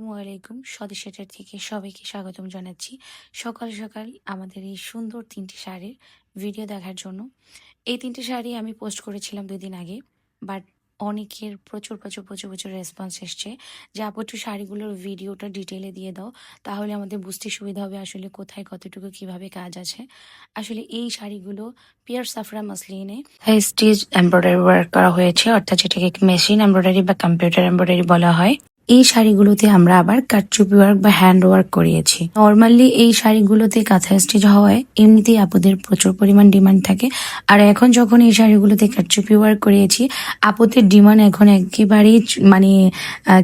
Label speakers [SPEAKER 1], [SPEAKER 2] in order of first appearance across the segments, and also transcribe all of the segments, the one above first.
[SPEAKER 1] আসসালামু আলাইকুম। স্বদেশাচার থেকে সবাইকে স্বাগতম জানাচ্ছি। সকাল সকাল আমাদের এই সুন্দর ৩টি শাড়ির ভিডিও দেখার জন্য। এই ৩টি শাড়ি আমি পোস্ট করেছিলাম ২ দিন আগে। বাট অনেকের প্রচুর রেসপন্স এসছে যে, "আপু একটু শাড়িগুলোর ভিডিওটা ডিটেইলে দিয়ে দাও। তাহলে আমাদের বুঝতে সুবিধা হবে আসলে কোথায় কতটুকু কিভাবে কাজ আছে।" আসলে এই শাড়িগুলো পিওর সাফরা মাসলিনে স্টিচ এমব্রয়ডারি ওয়ার্ক করা হয়েছে, অর্থাৎ যেটাকে মেশিন এমব্রয়ডারি বা কম্পিউটার এমব্রয়ডারি বলা হয়। এই শাড়িগুলোতে আমরা আবার কারচুপি ওয়ার্ক বা হ্যান্ড ওয়ার্ক করিয়েছি। নর্মালি এই শাড়িগুলোতে কাঁথা স্টিচ হওয়ায় এমনিতেই আপুদের প্রচুর পরিমাণ ডিমান্ড থাকে। আর এখন যখন এই শাড়িগুলোতে কারচুপি ওয়ার্ক করিয়েছি, আপুদের ডিমান্ড এখন একেবারেই মানে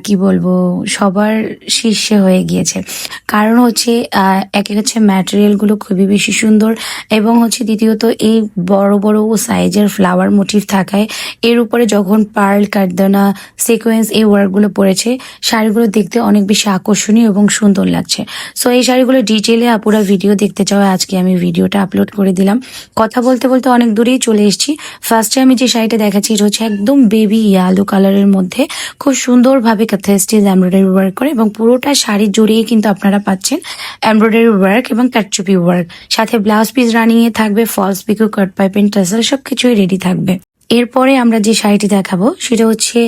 [SPEAKER 1] কি বলবো, সবার শীর্ষে হয়ে গিয়েছে। কারণ হচ্ছে একে হচ্ছে ম্যাটেরিয়ালগুলো খুবই বেশি সুন্দর, এবং হচ্ছে দ্বিতীয়ত এই বড় বড় সাইজের ফ্লাওয়ার মোটিভ থাকায় এর উপরে যখন পার্ল, কাঠদানা, সিকোয়েন্স এই ওয়ার্কগুলো পড়েছে, শাড়িগুলো দেখতে অনেক বেশি আকর্ষণীয় এবং সুন্দর লাগছে। সো এই শাড়িগুলো ডিটেইলে আপুরা ভিডিও দেখতে চাওয়ায় আজকে আমি ভিডিওটা আপলোড করে দিলাম। কথা বলতে বলতে অনেক দূরেই চলে এসেছি। ফার্স্টে আমি যে শাড়িটা দেখাচ্ছি এটা হচ্ছে একদম বেবি ইয়েলো কালারের মধ্যে খুব সুন্দরভাবে কাঁথা স্টিচ এমব্রয়ডারি ওয়ার্ক করে, এবং পুরোটা শাড়ি জড়িয়ে কিন্তু আপনারা পাচ্ছেন এমব্রয়ডারি ওয়ার্ক এবং কারচুপি ওয়ার্ক। সাথে ব্লাউজ পিস রানিয়ে থাকবে, ফলস পিকো, কাট পাইপিং, টাসেল সবকিছুই রেডি থাকবে। এরপরে আমরা যে শাড়িটি দেখাবো সেটা হচ্ছে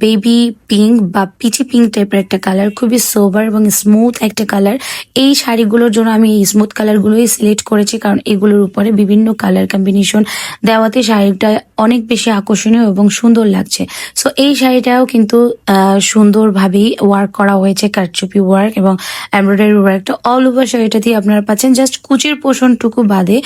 [SPEAKER 1] বেবি পিঙ্ক বা পিচি পিঙ্ক টাইপের একটা কালার, খুবই সোবার এবং স্মুথ একটা কালার। এই শাড়িগুলোর জন্য আমি এই স্মুথ কালারগুলোই সিলেক্ট করেছি, কারণ এগুলোর উপরে বিভিন্ন কালার কম্বিনেশন দেওয়াতে শাড়িটা অনেক বেশি আকর্ষণীয় এবং সুন্দর লাগছে। সো এই শাড়িটাও কিন্তু সুন্দরভাবেই ওয়ার্ক করা হয়েছে, কারচুপি ওয়ার্ক এবং এমব্রয়ডারি ওয়ার্কটা অল ওভার শাড়িটাতেই আপনারা পাচ্ছেন। জাস্ট কুচির পোর্শনটুকু বাদে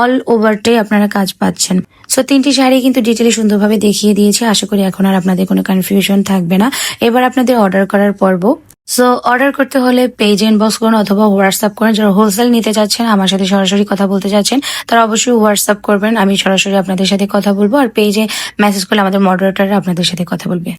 [SPEAKER 1] অল ওভারটাই আপনারা কাজ পাচ্ছেন। সো 3টি শাড়ি কিন্তু ডিটেইলে সুন্দরভাবে দেখিয়ে দিয়েছি। আশা করি এখন আর আপনাদের কোনো কনফিউশন থাকবে না। এবার আপনাদের অর্ডার করার পর্ব। সো অর্ডার করতে হলে পেজে ইনবক্স করুন অথবা হোয়াটসঅ্যাপ করেন। যারা হোলসেল নিতে চাচ্ছেন, আমার সাথে সরাসরি কথা বলতে চাচ্ছেন, তারা অবশ্যই হোয়াটসঅ্যাপ করবেন। আমি সরাসরি আপনাদের সাথে কথা বলবো, আর পেজে মেসেজ করলে আমাদের মডারেটররা আপনাদের সাথে কথা বলবে।